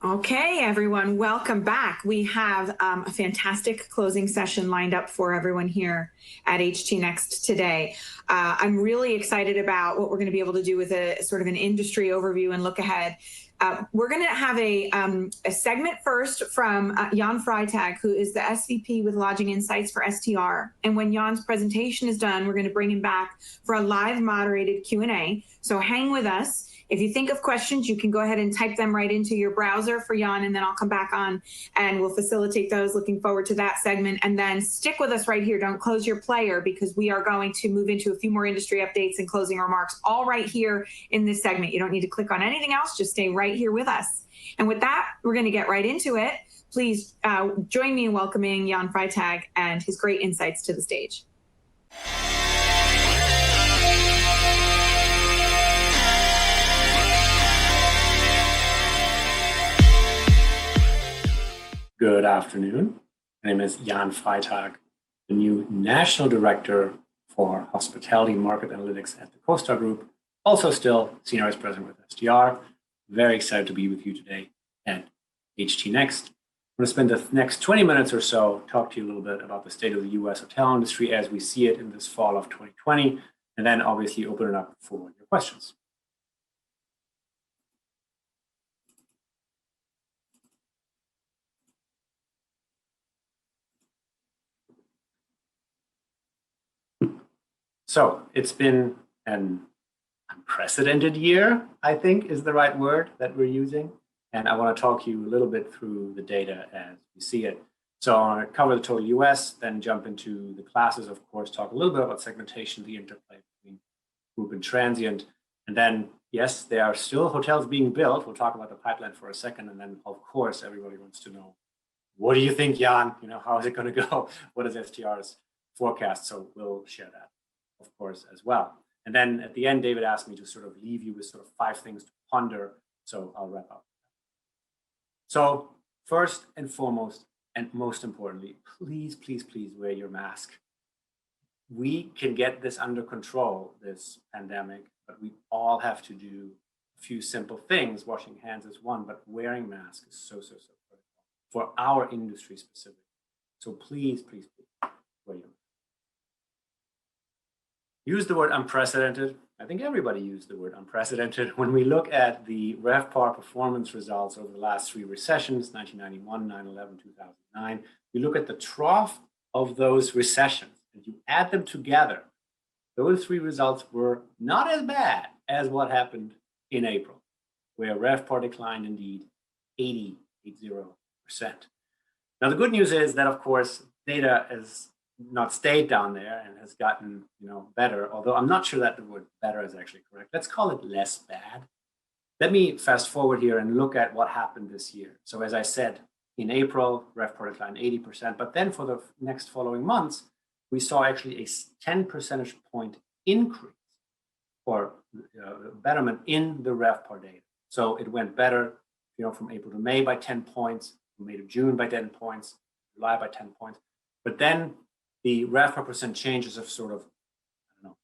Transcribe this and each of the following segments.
Okay, everyone, welcome back. We have a fantastic closing session lined up for everyone here at HT Next today. I'm really excited about what we're going to be able to do with a sort of an industry overview and look ahead. We're going to have a segment first from Jan Freytag, who is the SVP with Lodging Insights for STR. And when Jan's presentation is done, we're going to bring him back for a live moderated Q&A. So hang with us. If you think of questions, you can go ahead and type them right into your browser for Jan, and then I'll come back on and we'll facilitate those. Looking forward to that segment. And then stick with us right here. Don't close your player, because we are going to move into a few more industry updates and closing remarks all right here in this segment. You don't need to click on anything else. Just stay right here with us. And with that, we're going to get right into it. Please join me in welcoming Jan Freytag and his great insights to the stage. Good afternoon. My name is Jan Freitag, the new National Director for Hospitality Market Analytics at the CoStar Group, also still Senior Vice President with STR. Very excited to be with you today at HT Next. I'm going to spend the next 20 minutes or so talk to you a little bit about the state of the US hotel industry as we see it in this fall of 2020, and then obviously open it up for your questions. So it's been an unprecedented year, I think is the right word that we're using. And I want to talk you a little bit through the data as we see it. So I want to cover the total US, then jump into the classes, of course, talk a little bit about segmentation, the interplay between group and transient. And then, yes, there are still hotels being built. We'll talk about the pipeline for a second. And then, of course, everybody wants to know, what do you think, Jan? How is it going to go? What is STR's forecast? So we'll share that, of course, as well. And then at the end, David asked me to sort of leave you with sort of 5 things to ponder. So I'll wrap up. So first and foremost, and most importantly, please, please, please wear your mask. We can get this under control, this pandemic, but we all have to do a few simple things. Washing hands is one, but wearing masks is so critical for our industry specifically. So please, please, please wear your mask. Use the word unprecedented. I think everybody used the word unprecedented. When we look at the RevPAR performance results over the last 3 recessions, 1991, 9/11, 2009, we look at the trough of those recessions and you add them together. Those 3 results were not as bad as what happened in April, where RevPAR declined indeed 80%. Now, the good news is that, of course, data has not stayed down there and has gotten better, although I'm not sure that the word better is actually correct. Let's call it less bad. Let me fast forward here and look at what happened this year. So as I said, in April, RevPAR declined 80%, but then for the next following months, we saw actually a 10 percentage point increase or betterment in the RevPAR data. So it went better, from April to May by 10 points, from May to June by 10 points, July by 10 points. But then the RevPAR percent changes have sort of,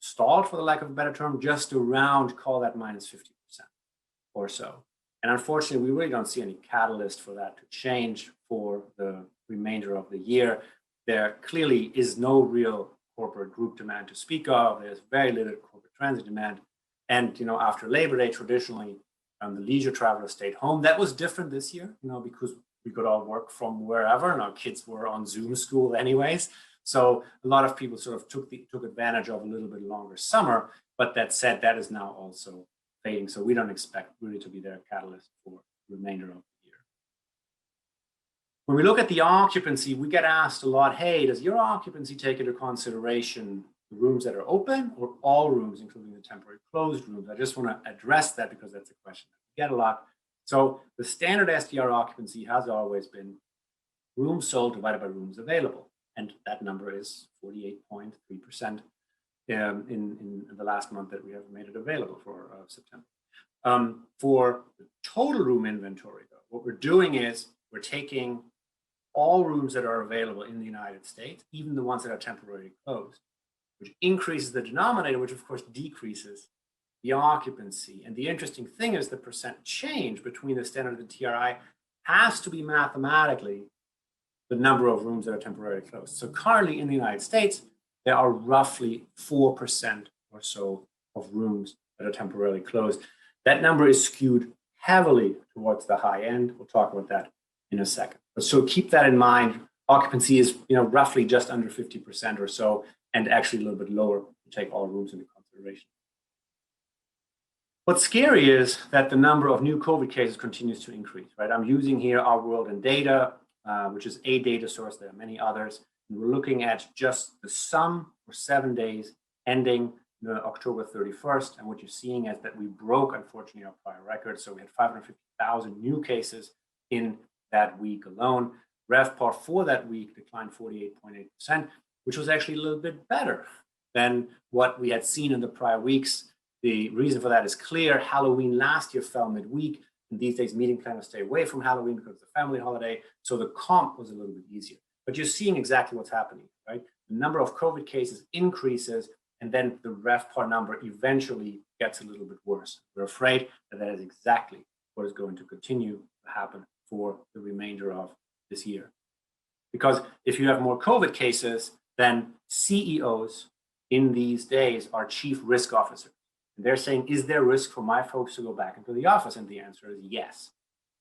stalled, for the lack of a better term, just around, call that minus 50% or so. And unfortunately, we really don't see any catalyst for that to change for the remainder of the year. There clearly is no real corporate group demand to speak of. There's very little corporate transit demand. And, after Labor Day, traditionally, the leisure travelers stayed home. That was different this year, because we could all work from wherever, and our kids were on Zoom school anyways. So a lot of people sort of took advantage of a little bit longer summer. But that said, that is now also fading. So we don't expect really to be their catalyst for the remainder of the year. When we look at the occupancy, we get asked a lot, hey, does your occupancy take into consideration the rooms that are open or all rooms, including the temporary closed rooms? I just want to address that because that's a question that we get a lot. So the standard STR occupancy has always been rooms sold divided by rooms available. And that number is 48.3% in the last month that we have made it available for September. For the total room inventory, though, what we're doing is we're taking all rooms that are available in the United States, even the ones that are temporarily closed, which increases the denominator, which of course decreases the occupancy. And the interesting thing is the percent change between the standard and the TRI has to be mathematically the number of rooms that are temporarily closed. So currently in the United States, there are roughly 4% or so of rooms that are temporarily closed. That number is skewed heavily towards the high end. We'll talk about that in a second. But so keep that in mind. Occupancy is roughly just under 50% or so, and actually a little bit lower to take all rooms into consideration. What's scary is that the number of new COVID cases continues to increase, right? I'm using here Our World in Data, which is a data source. There are many others. And we're looking at just the sum for 7 days ending October 31st. And what you're seeing is that we broke, unfortunately, our prior record. So we had 550,000 new cases in that week alone. RevPAR for that week declined 48.8%, which was actually a little bit better than what we had seen in the prior weeks. The reason for that is clear. Halloween last year fell midweek, and these days meeting planners stay away from Halloween because it's a family holiday. So the comp was a little bit easier. But you're seeing exactly what's happening, right? The number of COVID cases increases, and then the RevPAR number eventually gets a little bit worse. We're afraid that that is exactly what is going to continue to happen for the remainder of this year. Because if you have more COVID cases, then CEOs in these days are chief risk officers. And they're saying, is there risk for my folks to go back into the office? And the answer is yes.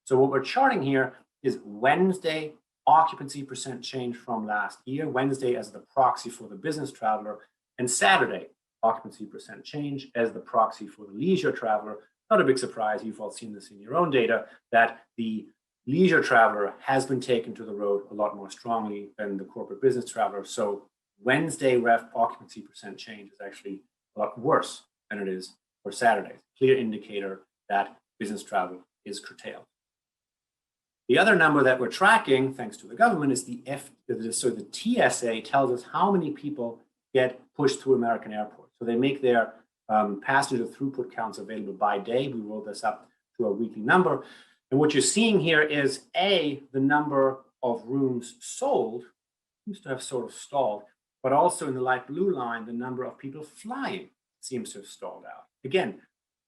So what we're charting here is Wednesday occupancy percent change from last year, Wednesday as the proxy for the business traveler, and Saturday occupancy percent change as the proxy for the leisure traveler. Not a big surprise, you've all seen this in your own data, that the leisure traveler has been taken to the road a lot more strongly than the corporate business traveler. So Wednesday occupancy percent change is actually a lot worse than it is for Saturday. Clear indicator that business travel is curtailed. The other number that we're tracking, thanks to the government, is the TSA tells us how many people get pushed through American airports. So they make their passenger throughput counts available by day. We roll this up to a weekly number. And what you're seeing here is the number of rooms sold seems to have sort of stalled, but also in the light blue line, the number of people flying seems to have stalled out. Again,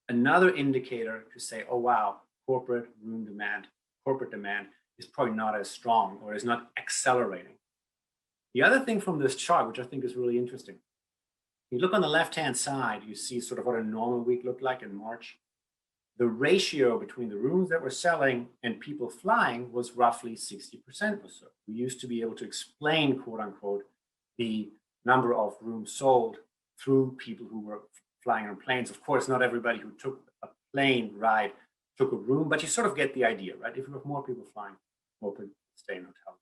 another indicator to say, oh, wow, corporate demand is probably not as strong or is not accelerating. The other thing from this chart, which I think is really interesting, you look on the left-hand side, you see sort of what a normal week looked like in March. The ratio between the rooms that were selling and people flying was roughly 60% or so. We used to be able to explain, quote unquote, the number of rooms sold through people who were flying on planes. Of course, not everybody who took a plane ride took a room, but you sort of get the idea, right? If you have more people flying, more people stay in hotels.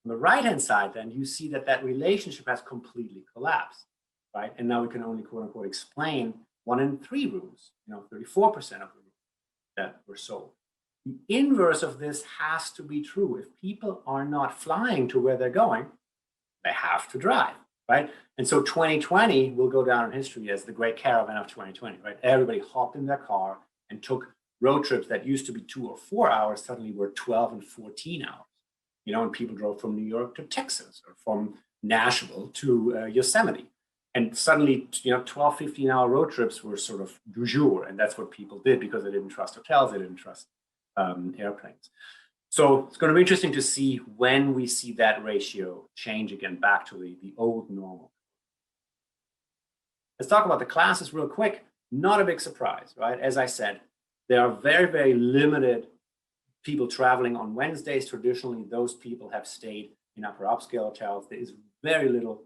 On the right-hand side, then, you see that that relationship has completely collapsed, right? And now we can only, quote unquote, explain 1 in 3 rooms, 34% of the rooms that were sold. The inverse of this has to be true. If people are not flying to where they're going, they have to drive, right? And so 2020 will go down in history as the great caravan of 2020, right? Everybody hopped in their car and took road trips that used to be 2 or 4 hours, suddenly were 12 and 14 hours. And people drove from New York to Texas or from Nashville to Yosemite. And suddenly, 12, 15-hour road trips were sort of du jour. And that's what people did because they didn't trust hotels, they didn't trust airplanes. So it's going to be interesting to see when we see that ratio change again back to the old normal. Let's talk about the classes real quick. Not a big surprise, right? As I said, there are very, very limited people traveling on Wednesdays. Traditionally, those people have stayed in upper upscale hotels. There is very little,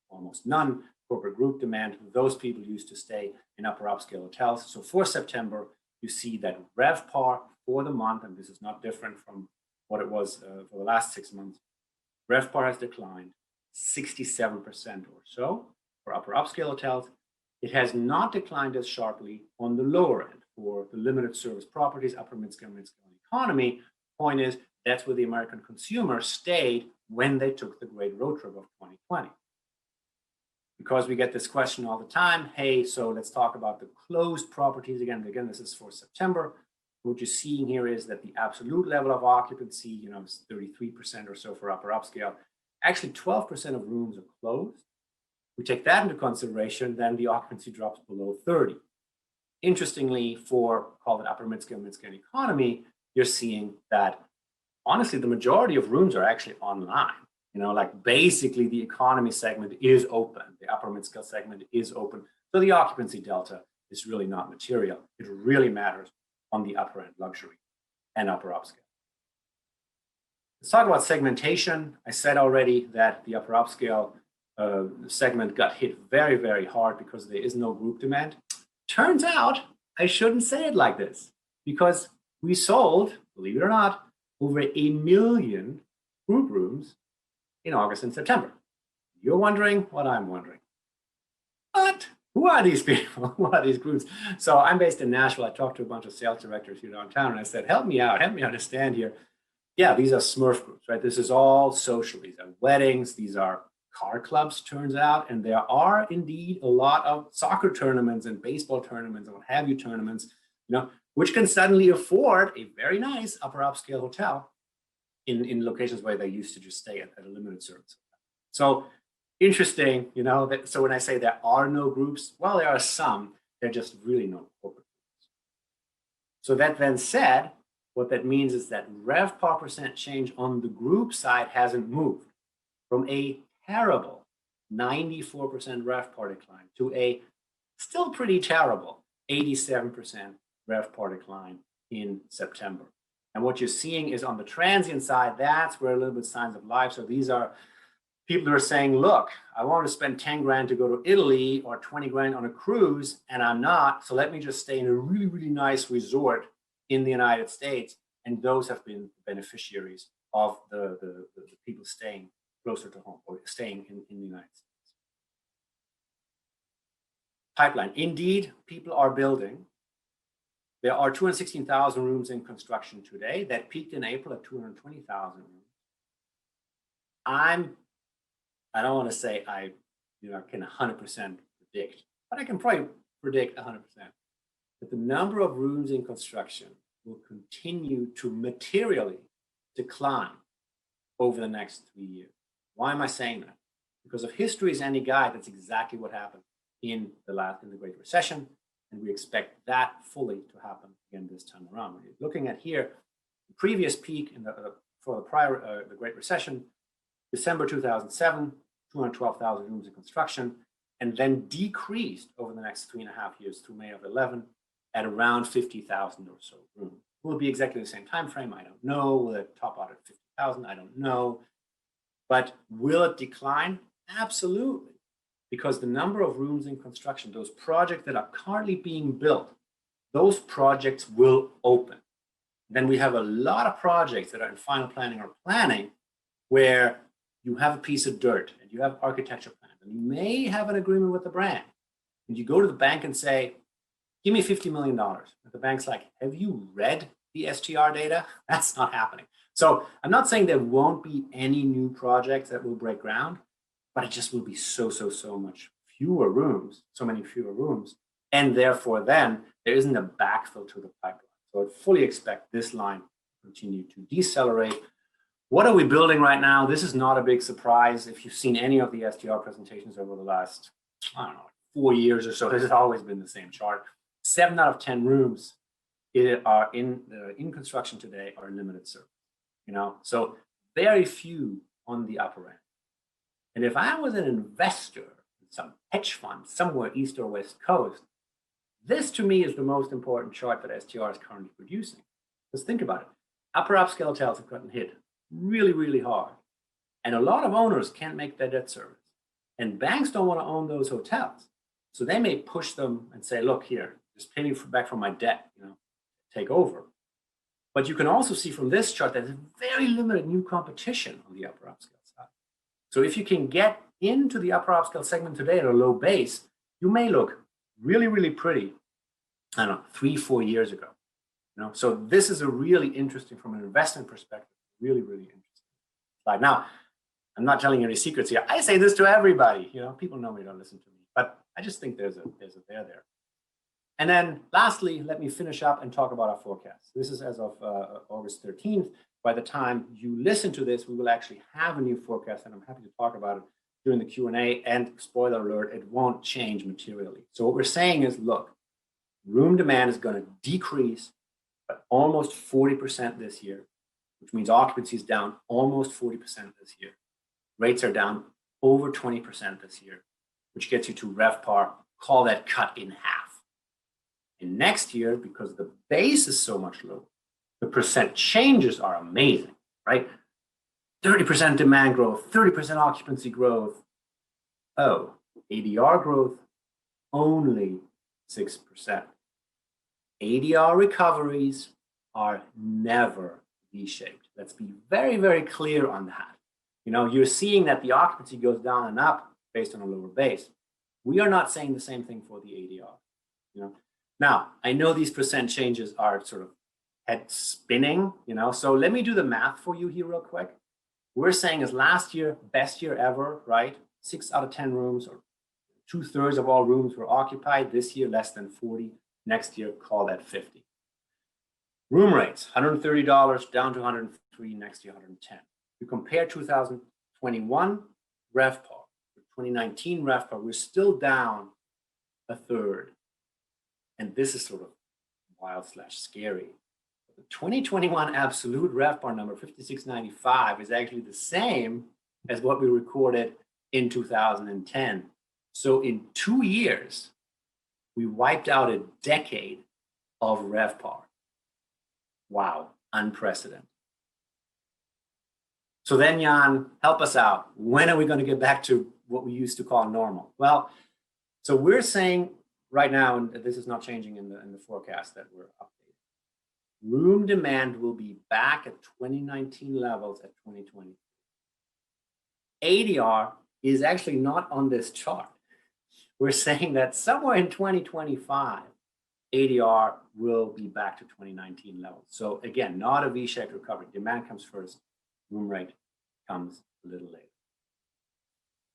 almost none, corporate group demand. Those people used to stay in upper upscale hotels. So for September, you see that RevPAR for the month, and this is not different from what it was for the last 6 months, RevPAR has declined 67% or so for upper upscale hotels. It has not declined as sharply on the lower end for the limited service properties, upper mid-scale economy. Point is, that's where the American consumer stayed when they took the great road trip of 2020. Because we get this question all the time, hey, so let's talk about the closed properties again. Again, this is for September. What you're seeing here is that the absolute level of occupancy, is 33% or so for upper upscale. Actually, 12% of rooms are closed. We take that into consideration, then the occupancy drops below 30. Interestingly, for call it upper mid-scale economy, you're seeing that honestly, the majority of rooms are actually online. Like basically the economy segment is open, the upper mid-scale segment is open. So the occupancy delta is really not material. It really matters on the upper end luxury and upper upscale. Let's talk about segmentation. I said already that the upper upscale segment got hit very, very hard because there is no group demand. Turns out I shouldn't say it like this, because we sold, believe it or not, over 1 million group rooms in August and September. You're wondering what I'm wondering. But who are these people? Who are these groups? So I'm based in Nashville. I talked to a bunch of sales directors here downtown, and I said, help me out, help me understand here. Yeah, these are Smurf groups, right? This is all social. These are weddings. These are car clubs, turns out. And there are indeed a lot of soccer tournaments and baseball tournaments and what have you tournaments, which can suddenly afford a very nice upper upscale hotel in locations where they used to just stay at a limited service. So interesting, so when I say there are no groups, well, there are some, they're just really no corporate groups. So that then said, what that means is that RevPAR percent change on the group side hasn't moved from a terrible 94% RevPAR decline to a still pretty terrible 87% RevPAR decline in September. And what you're seeing is on the transient side, that's where a little bit signs of life. So these are people who are saying, look, I want to spend 10 grand to go to Italy or 20 grand on a cruise, and I'm not. So let me just stay in a really, really nice resort in the United States. And those have been beneficiaries of the people staying closer to home or staying in the United States. Pipeline. Indeed, people are building. There are 216,000 rooms in construction today. That peaked in April at 220,000 rooms. I don't want to say I can 100% predict, but I can probably predict 100% that the number of rooms in construction will continue to materially decline over the next 3 years. Why am I saying that? Because if history is any guide, that's exactly what happened in the Great Recession, and we expect that fully to happen again this time around. We're looking at here the previous peak for the Great Recession, December 2007, 212,000 rooms in construction, and then decreased over the next 3.5 years through May of 11 at around 50,000 or so rooms. Will it be exactly the same time frame? I don't know. Will it top out at 50,000? I don't know. But will it decline? Absolutely. Because the number of rooms in construction, those projects that are currently being built, those projects will open. Then we have a lot of projects that are in final planning or planning where you have a piece of dirt and you have architecture plans and you may have an agreement with the brand. And you go to the bank and say, give me $50 million. And the bank's like, have you read the STR data? That's not happening. So I'm not saying there won't be any new projects that will break ground, but it just will be so much fewer rooms, so many fewer rooms. And therefore then there isn't a backfill to the pipeline. So I fully expect this line to continue to decelerate. What are we building right now? This is not a big surprise. If you've seen any of the STR presentations over the last, 4 years or so, this has always been the same chart. 7 out of 10 rooms are in construction today are limited service. So very few on the upper end. And if I was an investor in some hedge fund somewhere east or west coast, this to me is the most important chart that STR is currently producing. Let's think about it. Upper upscale hotels have gotten hit really, really hard. And a lot of owners can't make their debt service. And banks don't want to own those hotels. So they may push them and say, look here, just pay me back from my debt, take over. But you can also see from this chart that there's very limited new competition on the upper upscale side. So if you can get into the upper upscale segment today at a low base, you may look really, really pretty, 3-4 years ago. So this is a really interesting, from an investment perspective, really, really interesting slide. Now, I'm not telling you any secrets here. I say this to everybody. People normally don't listen to me, but I just think there's a there. And then lastly, let me finish up and talk about our forecast. This is as of August 13th. By the time you listen to this, we will actually have a new forecast, and I'm happy to talk about it during the Q&A. And spoiler alert, it won't change materially. So what we're saying is, look, room demand is going to decrease but almost 40% this year, which means occupancy is down almost 40% this year. Rates are down over 20% this year, which gets you to RevPAR, call that cut in half. And next year, because the base is so much lower, the percent changes are amazing, right? 30% demand growth, 30% occupancy growth. Oh, ADR growth, only 6%. ADR recoveries are never V-shaped. Let's be very, very clear on that. You're seeing that the occupancy goes down and up based on a lower base. We are not saying the same thing for the ADR. Now, I know these percent changes are sort of head spinning, so let me do the math for you here real quick. We're saying is last year, best year ever, right? 6 out of 10 rooms, or 2/3 of all rooms were occupied. This year, less than 40. Next year, call that 50. Room rates, $130 down to $103, next year, $110. You compare 2021 RevPAR with 2019 RevPAR, we're still down 1/3. And this is sort of wild/scary. The 2021 absolute RevPAR number, $56.95, is actually the same as what we recorded in 2010. So in 2 years, we wiped out a decade of RevPAR. Wow, unprecedented. So then, Jan, help us out. When are we going to get back to what we used to call normal? Well, so we're saying right now, and this is not changing in the forecast that we're updating, room demand will be back at 2019 levels at 2020. ADR is actually not on this chart. We're saying that somewhere in 2025, ADR will be back to 2019 levels. So again, not a V-shaped recovery. Demand comes first, room rate comes a little later.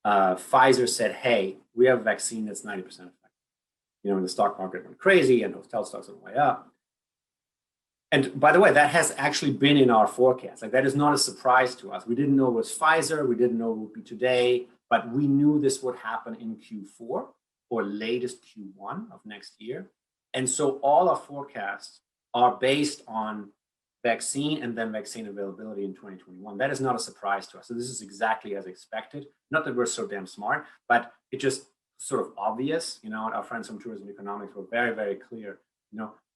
Pfizer said, hey, we have a vaccine that's 90% effective. When the stock market went crazy and hotel stocks went way up. And by the way, that has actually been in our forecast. Like, that is not a surprise to us. We didn't know it was Pfizer. We didn't know it would be today, but we knew this would happen in Q4 or latest Q1 of next year. And so all our forecasts are based on vaccine and then vaccine availability in 2021. That is not a surprise to us. So this is exactly as expected. Not that we're so damn smart, but it just sort of obvious. Our friends from tourism economics were very, very clear.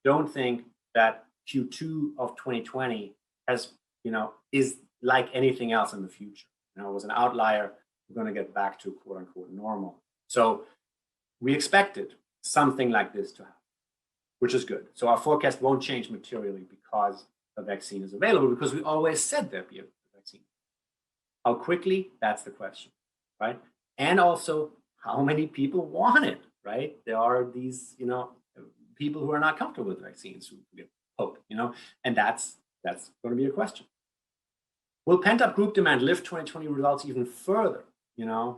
Don't think that Q2 of 2020 has, is like anything else in the future. It was an outlier. We're going to get back to quote unquote normal. So we expected something like this to happen, which is good. So our forecast won't change materially because a vaccine is available, because we always said there'd be a vaccine. How quickly? That's the question, right? And also, how many people want it, right? There are these, people who are not comfortable with vaccines who get poked, and that's going to be a question. Will pent-up group demand lift 2020 results even further?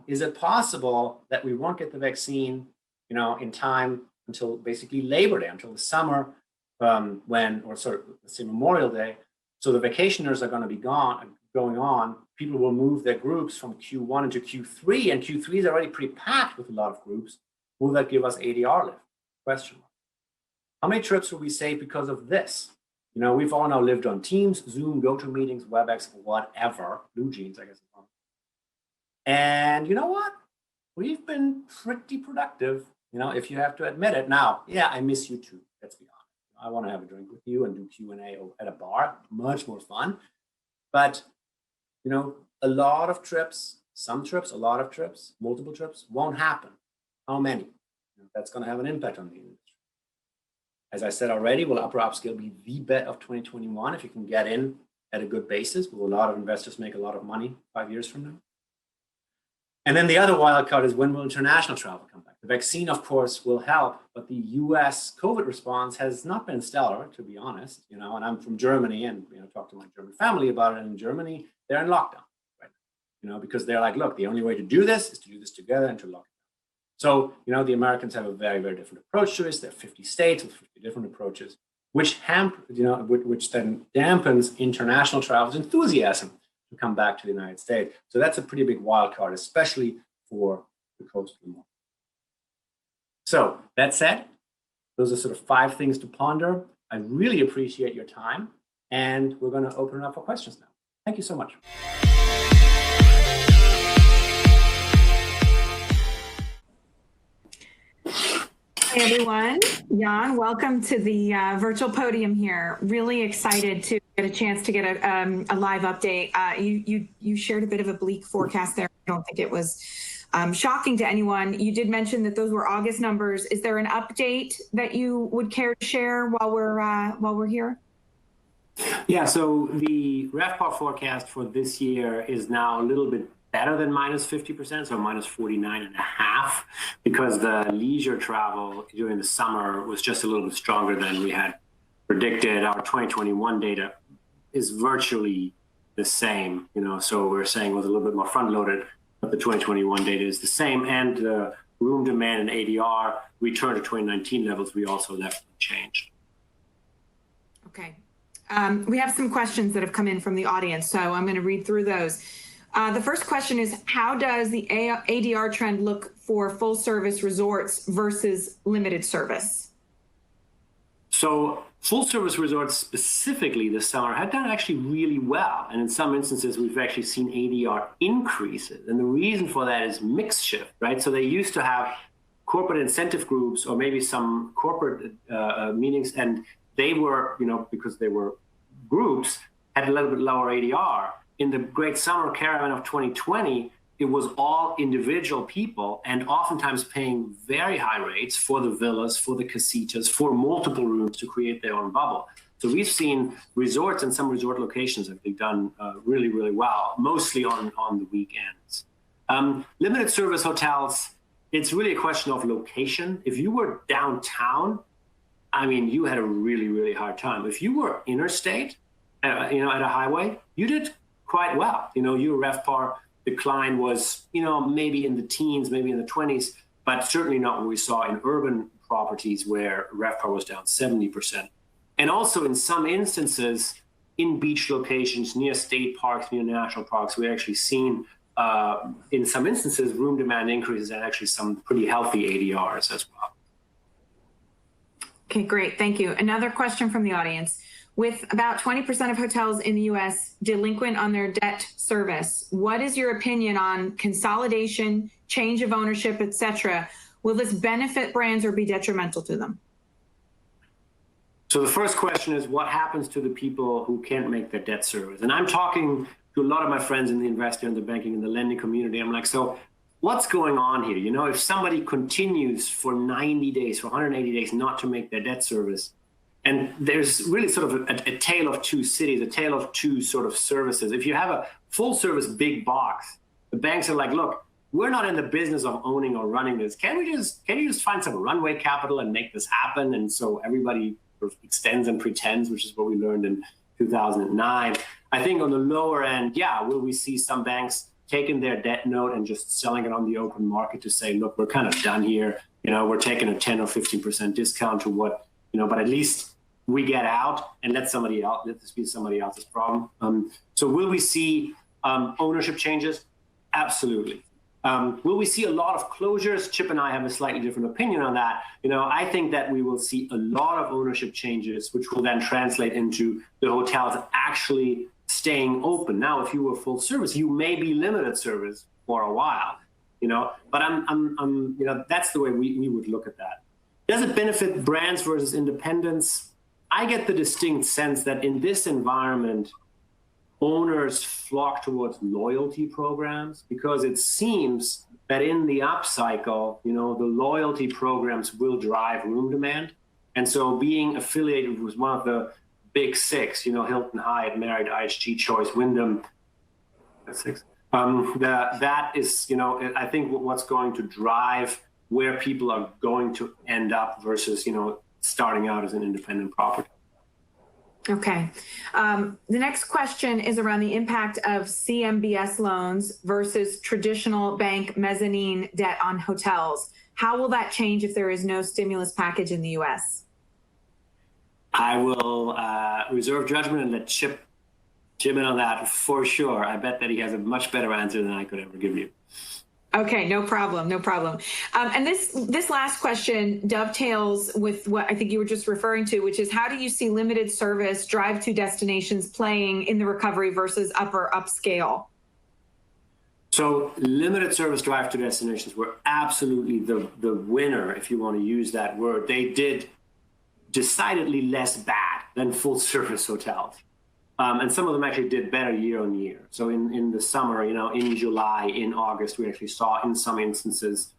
Is it possible that we won't get the vaccine, in time until basically Labor Day, until the summer, let's say Memorial Day? So the vacationers are going to be going on. People will move their groups from Q1 into Q3, and Q3 is already pretty packed with a lot of groups. Will that give us ADR lift? Question mark. How many trips will we save because of this? We've all now lived on Teams, Zoom, GoToMeetings, WebEx, whatever, Blue Jeans, I guess. And you know what? We've been pretty productive, if you have to admit it. Now, yeah, I miss you too. Let's be honest. I want to have a drink with you and do Q&A at a bar. Much more fun. But, a lot of trips, some trips, a lot of trips, multiple trips won't happen. How many? That's going to have an impact on the industry. As I said already, will upper upscale be the bet of 2021 if you can get in at a good basis? Will a lot of investors make a lot of money 5 years from now? And then the other wild card is, when will international travel come back? The vaccine, of course, will help, but the US COVID response has not been stellar, to be honest. And I'm from Germany, and talked to my German family about it. And in Germany, they're in lockdown, right? Because they're like, look, the only way to do this is to do this together and to lock it down. So, the Americans have a very, very different approach to this. There are 50 states with 50 different approaches, which which then dampens international travel's enthusiasm to come back to the United States. So that's a pretty big wild card, especially for the coastal market. So that said, those are sort of 5 things to ponder. I really appreciate your time, and we're going to open it up for questions now. Thank you so much. Hi, everyone. Jan, welcome to the virtual podium here. Really excited to get a chance to get a live update. You shared a bit of a bleak forecast there. I don't think it was shocking to anyone. You did mention that those were August numbers. Is there an update that you would care to share while we're here? Yeah, so the RevPAR forecast for this year is now a little bit better than minus 50%, so minus 49.5%, because the leisure travel during the summer was just a little bit stronger than we had predicted. Our 2021 data is virtually the same, so we're saying it was a little bit more front loaded, but the 2021 data is the same. And room demand and ADR returned to 2019 levels. We also left unchanged. Okay. We have some questions that have come in from the audience, so I'm going to read through those. The first question is, how does the ADR trend look for full service resorts versus limited service? So full service resorts specifically this summer had done actually really well. And in some instances, we've actually seen ADR increases. And the reason for that is mix shift, right? So they used to have corporate incentive groups or maybe some corporate meetings, and they were, because they were groups, had a little bit lower ADR. In the Great Summer Caravan of 2020, it was all individual people and oftentimes paying very high rates for the villas, for the casitas, for multiple rooms to create their own bubble. So we've seen resorts and some resort locations have been done really, really well, mostly on the weekends. Limited service hotels, it's really a question of location. If you were downtown, you had a really, really hard time. If you were interstate, at a highway, you did quite well. Your RevPAR decline was, maybe in the teens, maybe in the 20s, but certainly not what we saw in urban properties where RevPAR was down 70%. And also in some instances, in beach locations, near state parks, near national parks, we actually seen, in some instances, room demand increases and actually some pretty healthy ADRs as well. Okay, great. Thank you. Another question from the audience. With about 20% of hotels in the U.S. delinquent on their debt service, what is your opinion on consolidation, change of ownership, et cetera? Will this benefit brands or be detrimental to them? So the first question is, what happens to the people who can't make their debt service? And I'm talking to a lot of my friends in the investor and the banking and the lending community. I'm like, so what's going on here? If somebody continues for 90 days, for 180 days not to make their debt service, and there's really sort of a tale of two cities, a tale of two sort of services. If you have a full service big box, the banks are like, look, we're not in the business of owning or running this. Can you just find some runway capital and make this happen? And so everybody sort of extends and pretends, which is what we learned in 2009. I think on the lower end, will we see some banks taking their debt note and just selling it on the open market to say, look, we're kind of done here. We're taking a 10 or 15% discount to what, but at least we get out and let this be somebody else's problem. So will we see ownership changes? Absolutely. Will we see a lot of closures? Chip and I have a slightly different opinion on that. I think that we will see a lot of ownership changes, which will then translate into the hotels actually staying open. Now, if you were full service, you may be limited service for a while, but that's the way we would look at that. Does it benefit brands versus independents? I get the distinct sense that in this environment, owners flock towards loyalty programs because it seems that in the upcycle, the loyalty programs will drive room demand. And so being affiliated with one of the big six, Hilton, Hyatt, Marriott, IHG, Choice, Wyndham, that's six. That is, I think what's going to drive where people are going to end up versus, starting out as an independent property. Okay. The next question is around the impact of CMBS loans versus traditional bank mezzanine debt on hotels. How will that change if there is no stimulus package in the U.S.? I will reserve judgment and let Chip in on that for sure. I bet that he has a much better answer than I could ever give you. Okay, no problem, no problem. And this last question dovetails with what I think you were just referring to, which is how do you see limited service drive-to destinations playing in the recovery versus upper upscale? So limited service drive-to destinations were absolutely the winner, if you want to use that word. They did decidedly less bad than full service hotels. And some of them actually did better year on year. So in the summer, in July, in August, we actually saw in some instances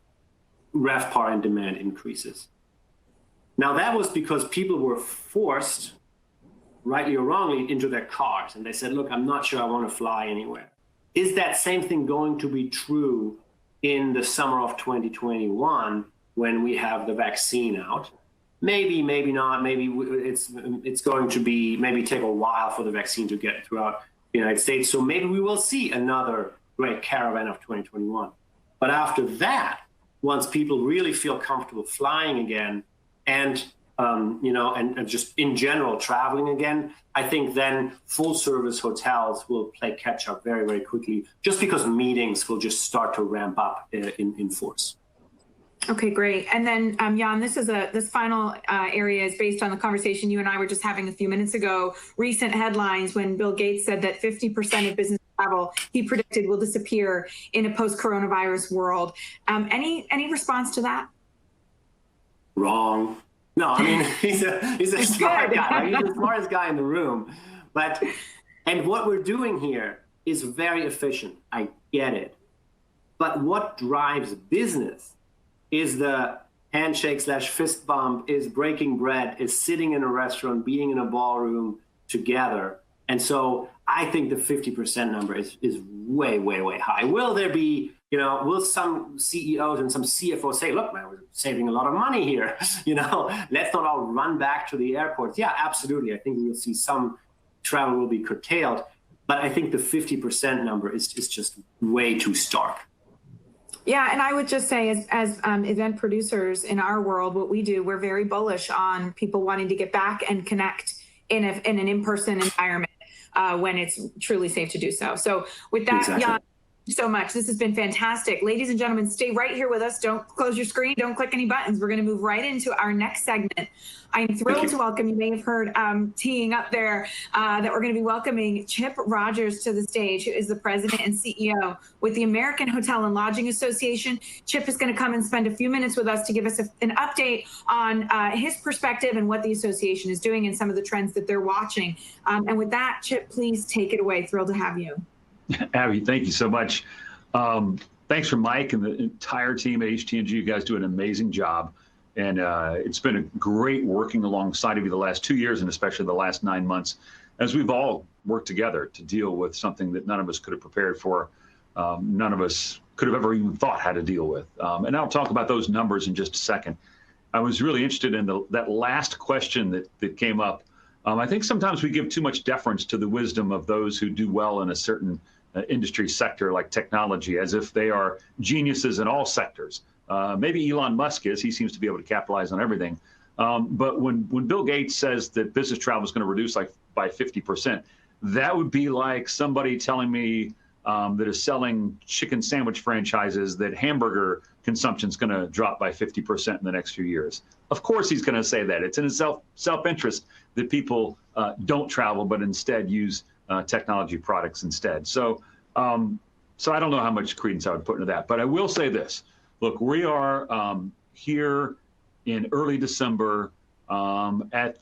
RevPAR and demand increases. Now that was because people were forced, rightly or wrongly, into their cars. And they said, look, I'm not sure I want to fly anywhere. Is that same thing going to be true in the summer of 2021 when we have the vaccine out? Maybe, maybe not. Maybe it's going to be maybe take a while for the vaccine to get throughout the United States. So maybe we will see another great caravan of 2021. But after that, once people really feel comfortable flying again, and and just in general traveling again, I think then full service hotels will play catch up very, very quickly, just because meetings will just start to ramp up in force. Okay, great. And then, Jan, this final area is based on the conversation you and I were just having a few minutes ago. Recent headlines when Bill Gates said that 50% of business travel he predicted will disappear in a post-coronavirus world. Any response to that? Wrong. No, I mean he's a smart guy. Right? He's the smartest guy in the room. And what we're doing here is very efficient. I get it. But what drives business is the handshake / fist bump, is breaking bread, is sitting in a restaurant, being in a ballroom together. And so I think the 50% number is way, way, way high. Will there be, will some CEOs and some CFOs say, look, man, we're saving a lot of money here. Let's not all run back to the airports. Yeah, absolutely. I think we will see some travel will be curtailed. But I think the 50% number is just way too stark. Yeah, and I would just say as event producers in our world, what we do, we're very bullish on people wanting to get back and connect in an in-person environment when it's truly safe to do so. So with that, exactly. Jan, thank you so much. This has been fantastic. Ladies and gentlemen, stay right here with us. Don't close your screen. Don't click any buttons. We're going to move right into our next segment. I am thrilled to welcome, you may have heard teeing up there, that we're going to be welcoming Chip Rogers to the stage, who is the president and CEO with the American Hotel and Lodging Association. Chip is going to come and spend a few minutes with us to give us an update on his perspective and what the association is doing and some of the trends that they're watching. And with that, Chip, please take it away. Thrilled to have you. Abby, thank you so much. Thanks for Mike and the entire team at HTNG. You guys do an amazing job. And it's been a great working alongside of you the last 2 years and especially the last 9 months as we've all worked together to deal with something that none of us could have prepared for. None of us could have ever even thought how to deal with. And I'll talk about those numbers in just a second. I was really interested in that last question that came up. I think sometimes we give too much deference to the wisdom of those who do well in a certain industry sector like technology, as if they are geniuses in all sectors. Maybe Elon Musk is, he seems to be able to capitalize on everything. But when Bill Gates says that business travel is going to reduce by 50%, that would be like somebody telling me that is selling chicken sandwich franchises that hamburger consumption is going to drop by 50% in the next few years. Of course he's going to say that. It's in his self-interest that people don't travel, but instead use technology products instead. So I don't know how much credence I would put into that, but I will say this. Look, we are here in early December at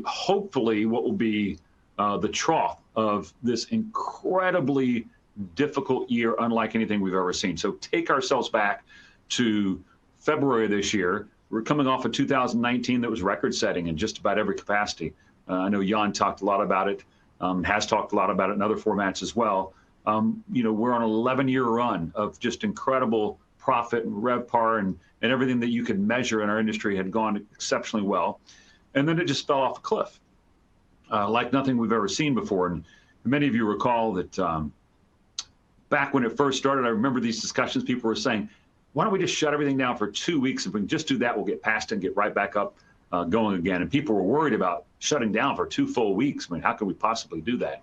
hopefully what will be the trough of this incredibly difficult year, unlike anything we've ever seen. So take ourselves back to February of this year. We're coming off of 2019 that was record-setting in just about every capacity. I know Jan talked a lot about it, has talked a lot about it in other formats as well. We're on an 11-year run of just incredible profit and RevPAR and everything that you could measure in our industry had gone exceptionally well. And then it just fell off a cliff, like nothing we've ever seen before. And many of you recall that back when it first started, I remember these discussions, people were saying, why don't we just shut everything down for 2 weeks? If we can just do that, we'll get past it and get right back up going again. And people were worried about shutting down for 2 full weeks. I mean, how could we possibly do that?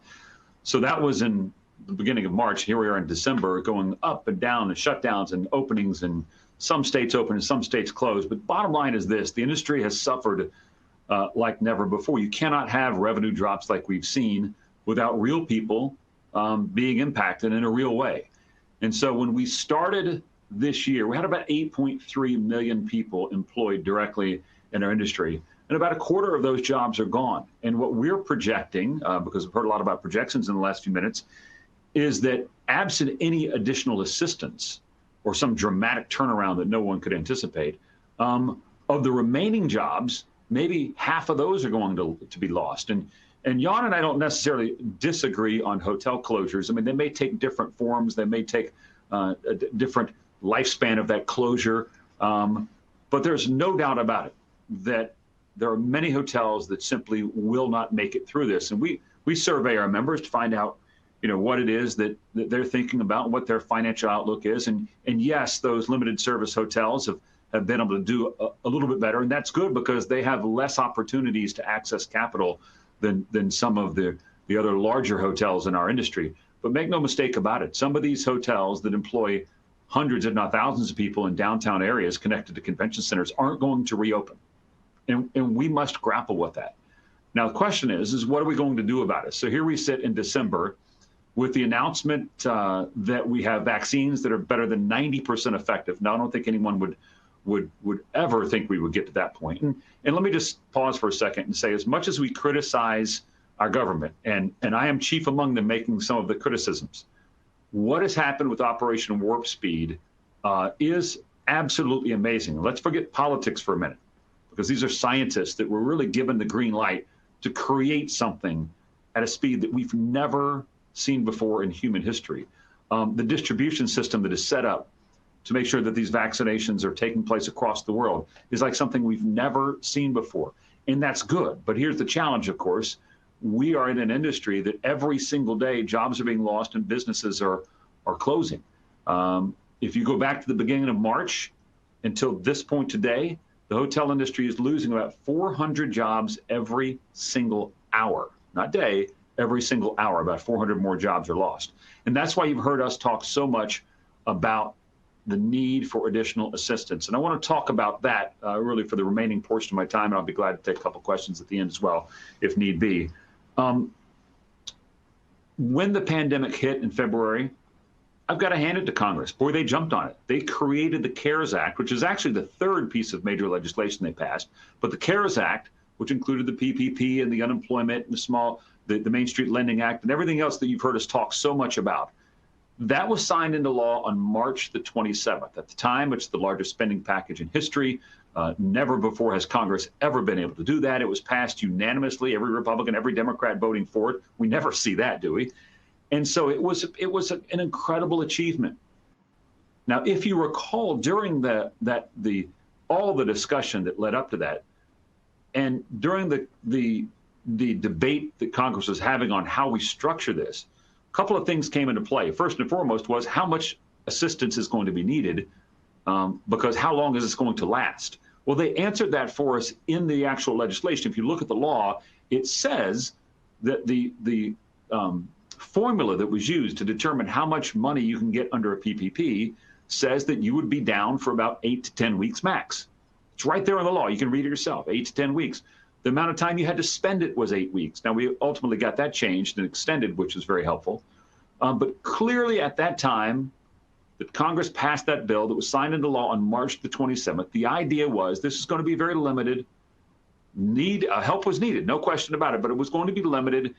So that was in the beginning of March. Here we are in December, going up and down and shutdowns and openings, and some states open and some states closed. But bottom line is this: the industry has suffered like never before. You cannot have revenue drops like we've seen without real people being impacted in a real way. And so when we started this year, we had about 8.3 million people employed directly in our industry, and about a quarter of those jobs are gone. And what we're projecting, because we've heard a lot about projections in the last few minutes, is that absent any additional assistance or some dramatic turnaround that no one could anticipate, of the remaining jobs, maybe half of those are going to be lost. And Jan and I don't necessarily disagree on hotel closures. I mean, they may take different forms. They may take a different lifespan of that closure. But there's no doubt about it that there are many hotels that simply will not make it through this. And we survey our members to find out, what it is that they're thinking about, what their financial outlook is. And yes, those limited service hotels have been able to do a little bit better. And that's good because they have less opportunities to access capital than some of the other larger hotels in our industry. But make no mistake about it, some of these hotels that employ hundreds, if not thousands of people in downtown areas connected to convention centers aren't going to reopen. And we must grapple with that. Now, the question is what are we going to do about it? So here we sit in December with the announcement that we have vaccines that are better than 90% effective. Now, I don't think anyone would ever think we would get to that point. And let me just pause for a second and say, as much as we criticize our government, and I am chief among them making some of the criticisms, what has happened with Operation Warp Speed is absolutely amazing. Let's forget politics for a minute, because these are scientists that were really given the green light to create something at a speed that we've never seen before in human history. The distribution system that is set up to make sure that these vaccinations are taking place across the world is like something we've never seen before. And that's good. But here's the challenge, of course. We are in an industry that every single day jobs are being lost and businesses are closing. If you go back to the beginning of March until this point today, the hotel industry is losing about 400 jobs every single hour, not day, every single hour. About 400 more jobs are lost. And that's why you've heard us talk so much about the need for additional assistance. And I want to talk about that really for the remaining portion of my time, and I'll be glad to take a couple questions at the end as well, if need be. When the pandemic hit in February, I've got to hand it to Congress. Boy, they jumped on it. They created the CARES Act, which is actually the third piece of major legislation they passed. But the CARES Act, which included the PPP and the unemployment and the Main Street Lending Act and everything else that you've heard us talk so much about, that was signed into law on March the 27th. At the time, it's the largest spending package in history. Never before has Congress ever been able to do that. It was passed unanimously, every Republican, every Democrat voting for it. We never see that, do we? And so it was an incredible achievement. Now, if you recall, during all the discussion that led up to that, and during the debate that Congress was having on how we structure this, a couple of things came into play. First and foremost was how much assistance is going to be needed, because how long is this going to last? Well, they answered that for us in the actual legislation. If you look at the law, it says that the formula that was used to determine how much money you can get under a PPP says that you would be down for about 8 to 10 weeks max. It's right there in the law. You can read it yourself, 8 to 10 weeks. The amount of time you had to spend it was 8 weeks. Now, we ultimately got that changed and extended, which was very helpful. But clearly at that time that Congress passed that bill that was signed into law on March the 27th, the idea was this is going to be very limited. Help was needed, no question about it, but it was going to be limited,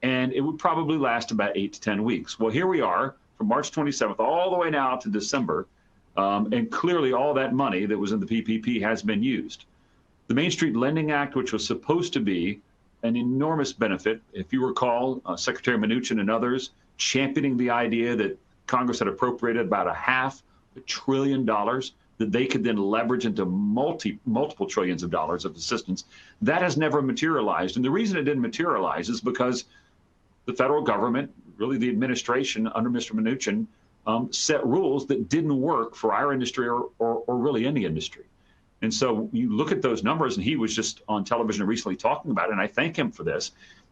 and it would probably last about 8 to 10 weeks. Well, here we are from March 27th all the way now to December, and clearly all that money that was in the PPP has been used. The Main Street Lending Act, which was supposed to be an enormous benefit, if you recall, Secretary Mnuchin and others championing the idea that Congress had appropriated about $500 billion that they could then leverage into multiple trillions of dollars of assistance. That has never materialized. And the reason it didn't materialize is because the federal government, really the administration under Mr. Mnuchin, set rules that didn't work for our industry or really any industry. And so you look at those numbers, and he was just on television recently talking about it, and I thank him for this.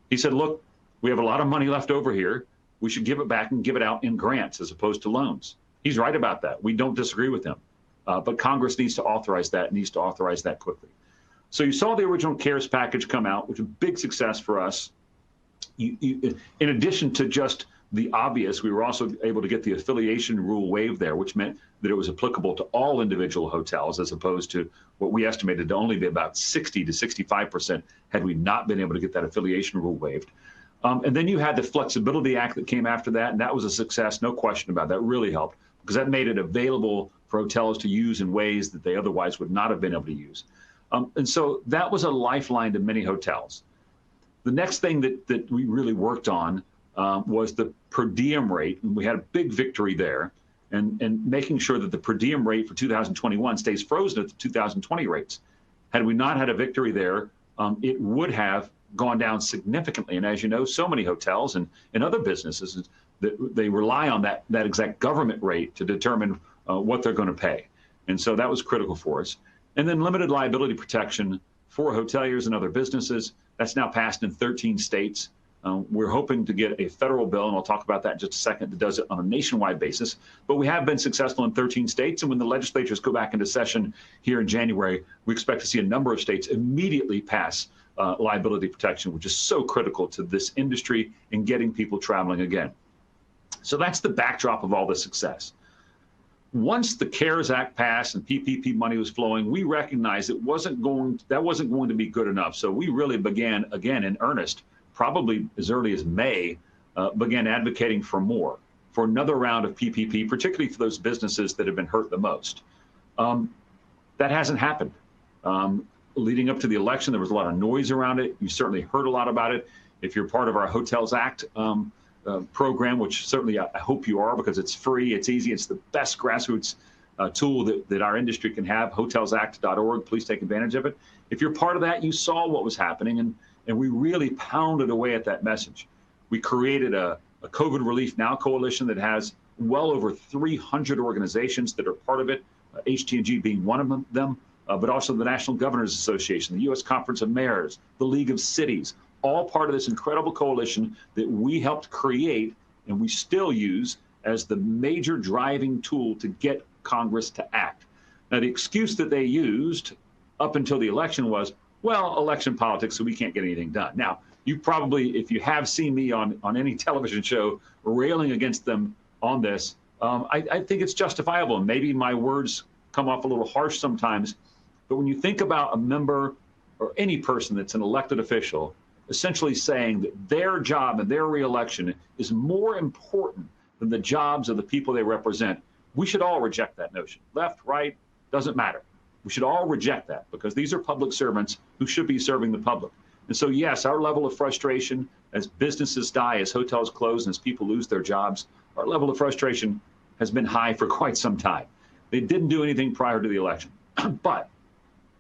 He said, look, we have a lot of money left over here. we should give it back and give it out in grants as opposed to loans. He's right about that. We don't disagree with him. But Congress needs to authorize that, quickly. So you saw the original CARES package come out, which was a big success for us. In addition to just the obvious, we were also able to get the affiliation rule waived there, which meant that it was applicable to all individual hotels as opposed to what we estimated to only be about 60 to 65% had we not been able to get that affiliation rule waived. And then you had the Flexibility Act that came after that, and that was a success, no question about that. That really helped because that made it available for hotels to use in ways that they otherwise would not have been able to use. And so that was a lifeline to many hotels. The next thing that we really worked on was the per diem rate, and we had a big victory there, and making sure that the per diem rate for 2021 stays frozen at the 2020 rates. Had we not had a victory there, it would have gone down significantly. And as you know, so many hotels and other businesses, they rely on that exact government rate to determine what they're going to pay. And so that was critical for us. And then limited liability protection for hoteliers and other businesses. That's now passed in 13 states. We're hoping to get a federal bill, and I'll talk about that in just a second, that does it on a nationwide basis. But we have been successful in 13 states, and when the legislatures go back into session here in January, we expect to see a number of states immediately pass liability protection, which is so critical to this industry in getting people traveling again. So that's the backdrop of all the success. Once the CARES Act passed and PPP money was flowing, we recognized that wasn't going to be good enough. So we really began again in earnest, probably as early as May, began advocating for another round of PPP, particularly for those businesses that have been hurt the most. That hasn't happened. Leading up to the election, there was a lot of noise around it. You certainly heard a lot about it. If you're part of our Hotels Act program, which certainly I hope you are, because it's free, it's easy, it's the best grassroots tool that our industry can have, hotelsact.org. Please take advantage of it. If you're part of that, you saw what was happening, and we really pounded away at that message. We created a COVID Relief Now coalition that has well over 300 organizations that are part of it, HTNG being one of them, but also the National Governors Association, the U.S. Conference of Mayors, the League of Cities, all part of this incredible coalition that we helped create and we still use as the major driving tool to get Congress to act. Now, the excuse that they used up until the election was, well, election politics, so we can't get anything done. Now, you probably, if you have seen me on any television show railing against them on this, I think it's justifiable. And maybe my words come off a little harsh sometimes, but when you think about a member or any person that's an elected official, essentially saying that their job and their reelection is more important than the jobs of the people they represent, we should all reject that notion. Left, right, doesn't matter. We should all reject that because these are public servants who should be serving the public. And so, yes, our level of frustration as businesses die, as hotels close, and as people lose their jobs, our level of frustration has been high for quite some time. They didn't do anything prior to the election. But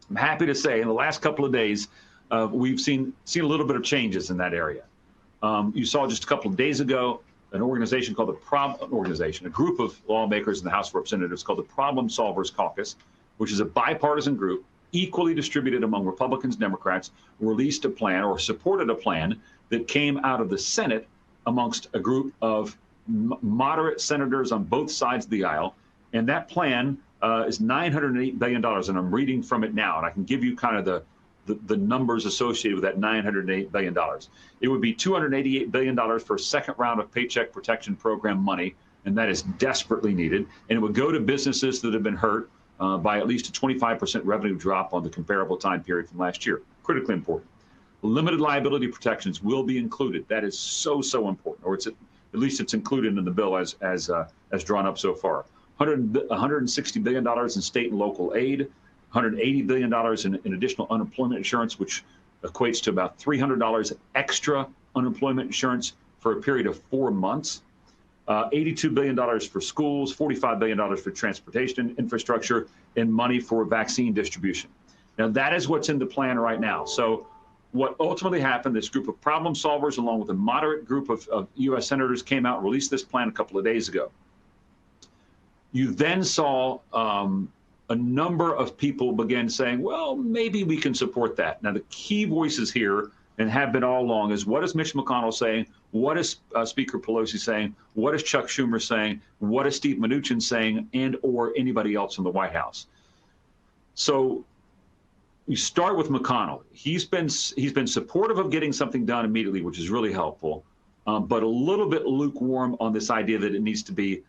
I'm happy to say in the last couple of days, we've seen a little bit of changes in that area. You saw just a couple of days ago an organization called a group of lawmakers in the House of Representatives called the Problem Solvers Caucus, which is a bipartisan group equally distributed among Republicans and Democrats, released a plan or supported a plan that came out of the Senate amongst a group of moderate senators on both sides of the aisle. And that plan is $908 billion. And I'm reading from it now, and I can give you kind of the numbers associated with that $908 billion. It would be $288 billion for a second round of Paycheck Protection Program money, and that is desperately needed. And it would go to businesses that have been hurt by at least a 25% revenue drop on the comparable time period from last year. Critically important. Limited liability protections will be included. That is so important, or at least it's included in the bill as drawn up so far. $160 billion in state and local aid, $180 billion in additional unemployment insurance, which equates to about $300 extra unemployment insurance for a period of 4 months. $82 billion for schools, $45 billion for transportation infrastructure, and money for vaccine distribution. Now, that is what's in the plan right now. So what ultimately happened, this group of problem solvers, along with a moderate group of U.S. senators, came out and released this plan a couple of days ago. You then saw a number of people began saying, well, maybe we can support that. Now, the key voices here and have been all along, is what is Mitch McConnell saying? What is Speaker Pelosi saying? What is Chuck Schumer saying? What is Steve Mnuchin saying, and or anybody else in the White House? So you start with McConnell. He's been supportive of getting something done immediately, which is really helpful, but a little bit lukewarm on this idea that it needs to be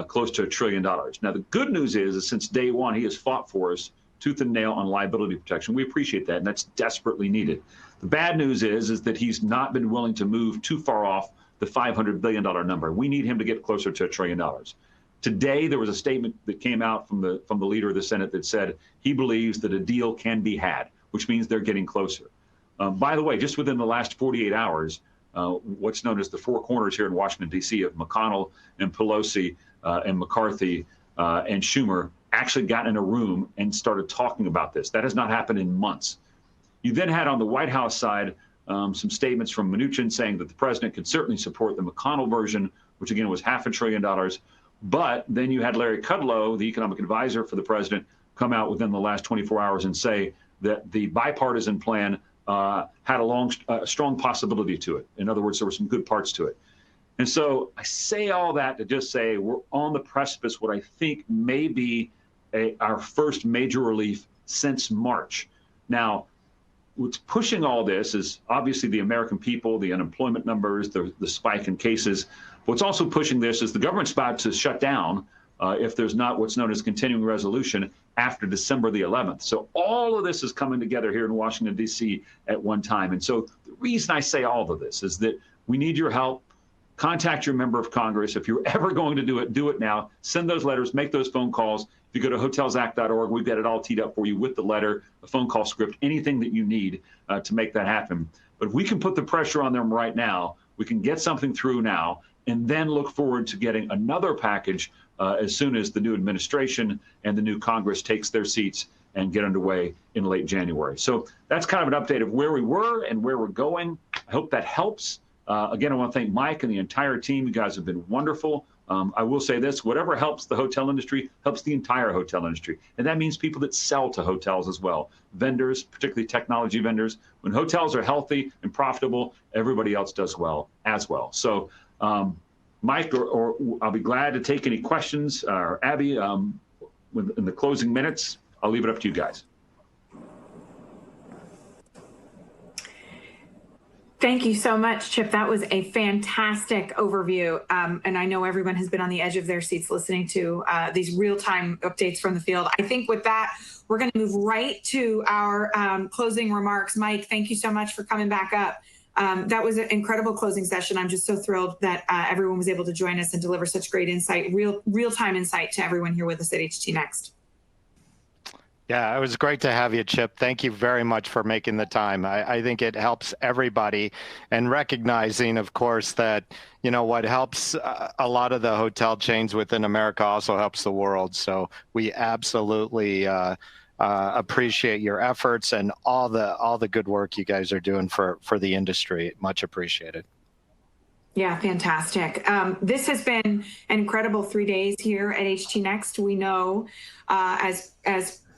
close to $1 trillion. Now, the good news is since day one, he has fought for us tooth and nail on liability protection. We appreciate that, and that's desperately needed. The bad news is that he's not been willing to move too far off the $500 billion number. We need him to get closer to $1 trillion. Today, there was a statement that came out from the leader of the Senate that said he believes that a deal can be had, which means they're getting closer. By the way, just within the last 48 hours, what's known as the four corners here in Washington, D.C. of McConnell and Pelosi and McCarthy and Schumer actually got in a room and started talking about this. That has not happened in months. You then had on the White House side some statements from Mnuchin saying that the president could certainly support the McConnell version, which again was $500 billion. But then you had Larry Kudlow, the economic advisor for the president, come out within the last 24 hours and say that the bipartisan plan had a strong possibility to it. In other words, there were some good parts to it. And so I say all that to just say we're on the precipice, what I think may be our first major relief since March. Now, what's pushing all this is obviously the American people, the unemployment numbers, the spike in cases. What's also pushing this is the government's about to shut down if there's not what's known as continuing resolution after December the 11th. So all of this is coming together here in Washington, D.C. at one time. And so the reason I say all of this is that we need your help. Contact your member of Congress. If you're ever going to do it now. Send those letters, make those phone calls. If you go to hotelsact.org, we've got it all teed up for you with the letter, a phone call script, anything that you need to make that happen. But if we can put the pressure on them right now, we can get something through now, and then look forward to getting another package as soon as the new administration and the new Congress takes their seats and get underway in late January. So that's kind of an update of where we were and where we're going. I hope that helps. Again, I want to thank Mike and the entire team. You guys have been wonderful. I will say this, whatever helps the hotel industry helps the entire hotel industry. And that means people that sell to hotels as well. Vendors, particularly technology vendors. When hotels are healthy and profitable, everybody else does well as well. So Mike, or I'll be glad to take any questions, or Abby, in the closing minutes. I'll leave it up to you guys. Thank you so much, Chip. That was a fantastic overview. And I know everyone has been on the edge of their seats listening to these real-time updates from the field. I think with that, we're going to move right to our closing remarks. Mike, thank you so much for coming back up. That was an incredible closing session. I'm just so thrilled that everyone was able to join us and deliver such great insight, real-time insight to everyone here with us at HT Next. Yeah, it was great to have you, Chip. Thank you very much for making the time. I think it helps everybody, and recognizing, of course, that, you know, what helps a lot of the hotel chains within America also helps the world. So we absolutely appreciate your efforts and all the good work you guys are doing for the industry. Much appreciated. Yeah, fantastic. This has been an incredible 3 days here at HT Next. We know as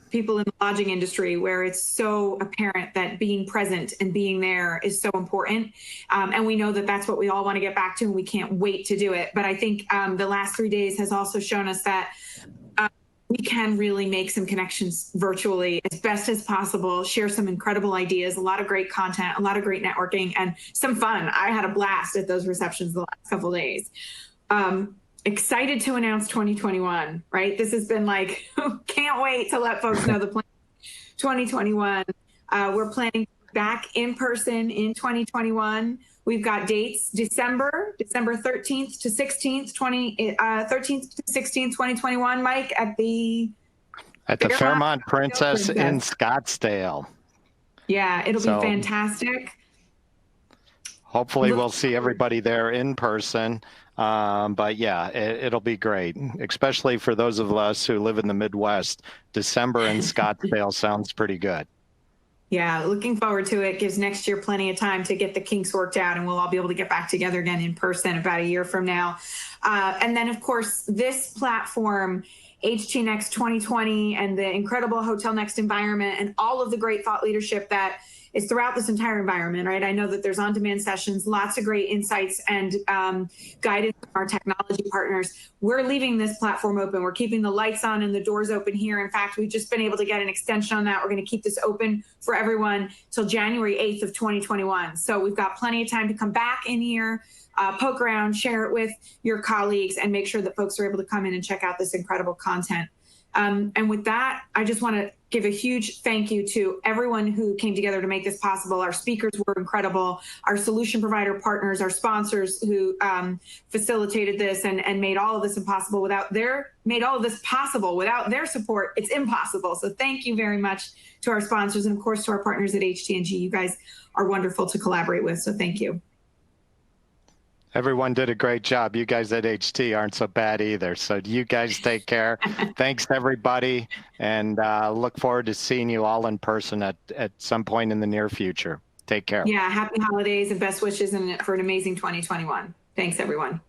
people in the lodging industry, where it's so apparent that being present and being there is so important. And we know that that's what we all want to get back to, and we can't wait to do it. But I think the last 3 days has also shown us that we can really make some connections virtually as best as possible, share some incredible ideas, a lot of great content, a lot of great networking, and some fun. I had a blast at those receptions the last couple of days. Excited to announce 2021, right? This has been like, can't wait to let folks know the plan. 2021, we're planning back in person in 2021. We've got dates, December 13th to 16th, 13th to 16th, 2021, Mike, at the Fairmont Princess in Scottsdale. Yeah, it'll be fantastic. Hopefully we'll see everybody there in person. But yeah, it'll be great, especially for those of us who live in the Midwest. December in Scottsdale sounds pretty good. Yeah, looking forward to it. Gives next year plenty of time to get the kinks worked out, and we'll all be able to get back together again in person about a year from now. And then, of course, this platform, HT Next 2020, and the incredible Hotel Next environment, and all of the great thought leadership that is throughout this entire environment, right? I know that there's on-demand sessions, lots of great insights and guidance from our technology partners. We're leaving this platform open. We're keeping the lights on and the doors open here. In fact, we've just been able to get an extension on that. We're going to keep this open for everyone till January 8th of 2021. So we've got plenty of time to come back in here, poke around, share it with your colleagues, and make sure that folks are able to come in and check out this incredible content. And with that, I just want to give a huge thank you to everyone who came together to make this possible. Our speakers were incredible, our solution provider partners, our sponsors who facilitated this and made all of this impossible. Without their support, it's impossible. So thank you very much to our sponsors and of course to our partners at HTNG. You guys are wonderful to collaborate with. So thank you. Everyone did a great job. You guys at HT aren't so bad either. So you guys take care. Thanks, everybody. And look forward to seeing you all in person at some point in the near future. Take care. Yeah, happy holidays and best wishes for an amazing 2021. Thanks, everyone.